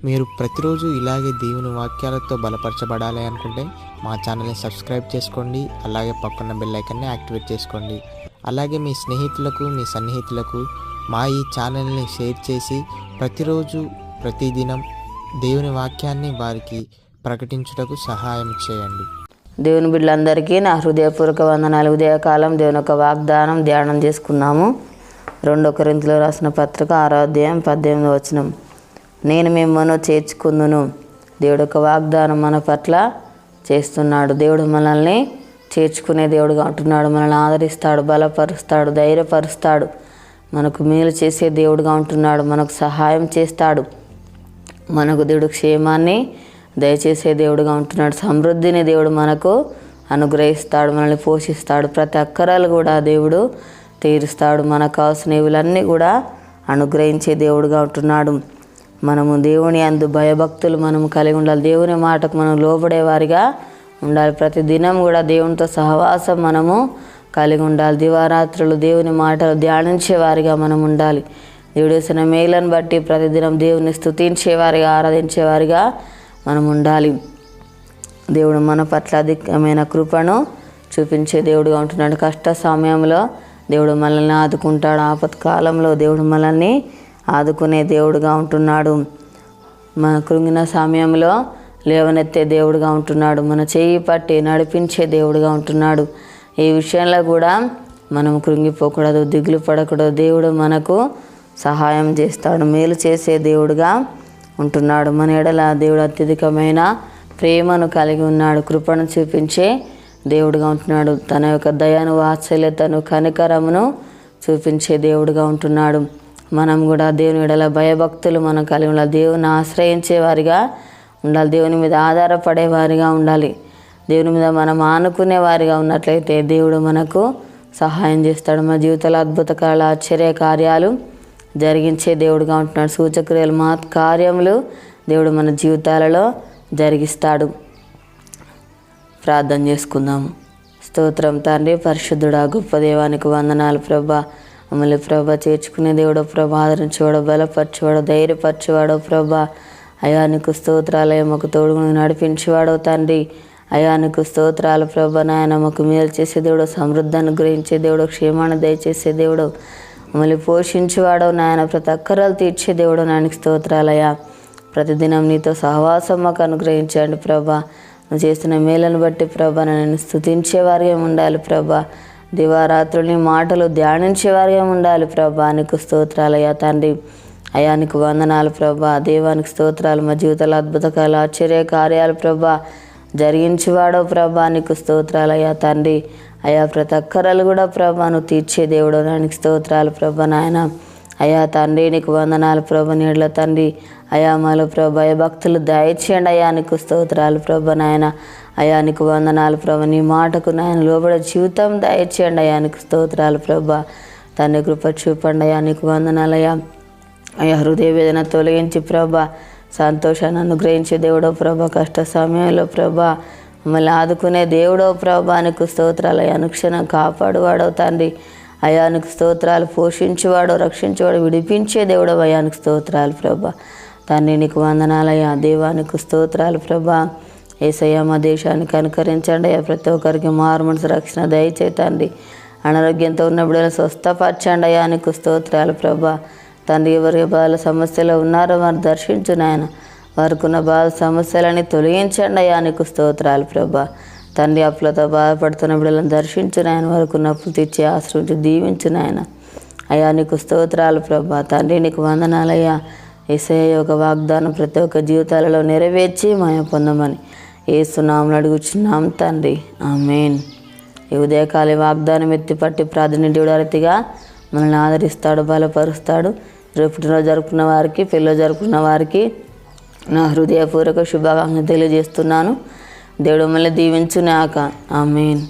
మీరు ప్రతిరోజు ఇలాగే దేవుని వాక్యాలతో బలపరచబడాలి అనుకుంటే మా ఛానల్ని సబ్స్క్రైబ్ చేసుకోండి. అలాగే పక్కన బెల్ ఐకాన్ని యాక్టివేట్ చేసుకోండి. అలాగే మీ స్నేహితులకు, మీ సన్నిహితులకు మా ఈ ఛానల్ని షేర్ చేసి ప్రతిరోజు ప్రతిదినం దేవుని వాక్యాన్ని వారికి ప్రకటించుటకు సహాయం చేయండి. దేవుని బిడ్డలందరికీ నా హృదయపూర్వక వందనాలు. ఉదయకాలం దేవుని యొక్క వాగ్దానం ధ్యానం చేసుకున్నాము. 2 కొరింథీయులకు రాసిన పత్రిక 6వ అధ్యాయం 18వ వచనం. నేను మిమ్మల్ని చేర్చుకుందును. దేవుడు యొక్క వాగ్దానం మన పట్ల చేస్తున్నాడు. దేవుడు మనల్ని చేర్చుకునే దేవుడుగా ఉంటున్నాడు. మనల్ని ఆదరిస్తాడు, బలపరుస్తాడు, ధైర్యపరుస్తాడు. మనకు మేలు చేసే దేవుడుగా ఉంటున్నాడు. మనకు సహాయం చేస్తాడు. మనకు దేవుడు క్షేమాన్ని దయచేసే దేవుడుగా ఉంటున్నాడు. సమృద్ధిని దేవుడు మనకు అనుగ్రహిస్తాడు. మనల్ని పోషిస్తాడు. ప్రతి అక్కరాలు కూడా దేవుడు తీరుస్తాడు. మనకు కావాల్సినవిలన్నీ కూడా అనుగ్రహించే దేవుడుగా ఉంటున్నాడు. మనము దేవుని అందు భయభక్తులు మనము కలిగి ఉండాలి. దేవుని మాటకు మనం లోబడేవారిగా ఉండాలి. ప్రతి దినం కూడా దేవునితో సహవాసం మనము కలిగి ఉండాలి. దివారాత్రులు దేవుని మాటలు ధ్యానించేవారిగా మనం ఉండాలి. దేవుడు చేసిన మేలను బట్టి ప్రతిదినం దేవుని స్తుతించేవారిగా, ఆరాధించేవారిగా మనం ఉండాలి. దేవుడు మన పట్ల అధికమైన కృపను చూపించే దేవుడుగా ఉంటున్నాడు. కష్ట సమయంలో దేవుడు మనల్ని ఆదుకుంటాడు. ఆపత్కాలంలో దేవుడు మనల్ని ఆదుకునే దేవుడుగా ఉంటున్నాడు. మన కృంగిన సమయంలో లేవనెత్తే దేవుడుగా ఉంటున్నాడు. మన చేయి పట్టి నడిపించే దేవుడుగా ఉంటున్నాడు. ఈ విషయంలో కూడా మనం కృంగిపోకూడదు, దిగులు పడకూడదు. దేవుడు మనకు సహాయం చేస్తాడు, మేలు చేసే దేవుడుగా ఉంటున్నాడు. మన ఎడల దేవుడు అత్యధికమైన ప్రేమను కలిగి ఉన్నాడు. కృపను చూపించే దేవుడుగా ఉంటున్నాడు. తన యొక్క దయను, వాత్సల్యతను, కనికరమును చూపించే దేవుడుగా ఉంటున్నాడు. మనం కూడా దేవుని ఎడల భయభక్తులు మనం కలిగి ఉండాలి. దేవుని ఆశ్రయించే వారిగా ఉండాలి. దేవుని మీద ఆధారపడే వారిగా ఉండాలి. దేవుని మీద మనం ఆనుకునే వారిగా ఉన్నట్లయితే దేవుడు మనకు సహాయం చేస్తాడు. మన జీవితంలో అద్భుతకాల ఆశ్చర్య కార్యాలు జరిగించే దేవుడుగా ఉంటున్నాడు. సూచక్రియలు, మహత్ కార్యములు దేవుడు మన జీవితాలలో జరిగిస్తాడు. ప్రార్థన చేసుకుందాము. స్తోత్రం తండ్రి, పరిశుద్ధుడా, గొప్ప దేవానికి వందనాలు ప్రభా. మమ్మల్ని ప్రభా చేర్చుకునే దేవుడో ప్రభా, ఆదరించేవాడో, బలపరచేవాడో, ధైర్యపరచేవాడో ప్రభా. అయానికి స్తోత్రాలయ మాకు తోడుగా నడిపించేవాడో తండ్రి. అయానికి స్తోత్రాలు ప్రభా. నాయన మాకు మేలు చేసే దేవుడు, సమృద్ధి అనుగ్రహించే దేవుడు, క్షేమాన్ని దయచేసే దేవుడు, మమ్మల్ని పోషించేవాడో నాయన, ప్రతి అక్కరాలు తీర్చే దేవుడు. నాయనకి స్తోత్రాలయ. ప్రతిదినం నీతో సహవాసం మాకు అనుగ్రహించండి ప్రభా. నువ్వు చేస్తున్న మేలను బట్టి ప్రభా నన్ను స్తుతించేవారిగా ఉండాలి ప్రభా. దివారాత్రుల్ని మాటలు ధ్యానించేవారిగా ఉండాలి ప్రభా. నీకు స్తోత్రాలయ్యా తండ్రి. అయానికి వందనాలు ప్రభా. దేవానికి స్తోత్రాలు. మా జీవితాల అద్భుతకాలు, ఆశ్చర్య కార్యాలు ప్రభా జరిగించేవాడో ప్రభా. నీకు స్తోత్రాలయ్యా తండ్రి. అయా ప్రతి అక్కరాలు కూడా ప్రభా నువ్వు తీర్చే దేవుడు. దానికి స్తోత్రాలు ప్రభా నాయన. అయా తండ్రి నీకు వందనాలు ప్రభా. నీళ్ళ తండ్రి అయా మాలో ప్రభా భయభక్తులు దయచేయండి. అయా నీకు స్తోత్రాలు ప్రభా నాయన. అయా నీకు వందనాలు ప్రభా. నీ మాటకు నాయన లోబడే జీవితం దయచేయండి. అయా నీకు స్తోత్రాలు ప్రభా. తండ్రి కృప చూపండి. అయా నీకు వందనాలయ్యా. అయా హృదయ వేదన తొలగించి ప్రభా సంతోషాన్ని అనుగ్రహించే దేవుడో ప్రభా. కష్ట సమయంలో ప్రభా మమ్మల్ని ఆదుకునే దేవుడో ప్రభా. నీకు స్తోత్రాలు. అయా అనుక్షణం కాపాడువాడో తండ్రి. అయానికి స్తోత్రాలు. పోషించేవాడు, రక్షించేవాడు, విడిపించే దేవుడు. అయానికి స్తోత్రాలు ప్రభా. తండ్రి నీకు వందనాలయ్యా. దేవానికి స్తోత్రాలు ప్రభా. యేసయ్య మా దేశానికి అనుకరించండి. ప్రతి ఒక్కరికి మారు మనసు రక్షణ దయచేతండి. అనారోగ్యంతో ఉన్న బిడ్డలు స్వస్థపరచండి. అయానికి స్తోత్రాలు ప్రభా. తండ్రి ఎవరి బాధ సమస్యలు ఉన్నారో వారు దర్శించు నాయన. వారికి ఉన్న బాధ సమస్యలని తొలగించండి. అయానికి స్తోత్రాలు ప్రభా. తండ్రి అప్పులతో బాధపడుతున్న బిడ్డలను దర్శించు నాయన. వారికి ఉన్న అప్పులు తెచ్చి ఆశ్రయించి దీవించు నాయన. అయ్యా నీకు స్తోత్రాలు ప్రభా. తండ్రి నీకు వందనాలయ్యా. యేసయ్య యొక్క వాగ్దానం ప్రతి ఒక్క జీవితాలలో నెరవేర్చి మాయ పొందమని యేసు నామమున అడుగుచున్నాం తండ్రి, ఆమేన్. ఈ ఉదయకాల వాగ్దానం ఎత్తిపట్టి ప్రార్థనీయుడు రీతిగా మనల్ని ఆదరిస్తాడు, బలపరుస్తాడు. రేపు పుట్టినరోజు జరుపుకున్న వారికి, పెళ్ళిలో జరుపుకున్న వారికి నా హృదయపూర్వక శుభాకాంక్షలు తెలియజేస్తున్నాను. దేవుడు మళ్ళీ దీవించునాక, ఆమేన్.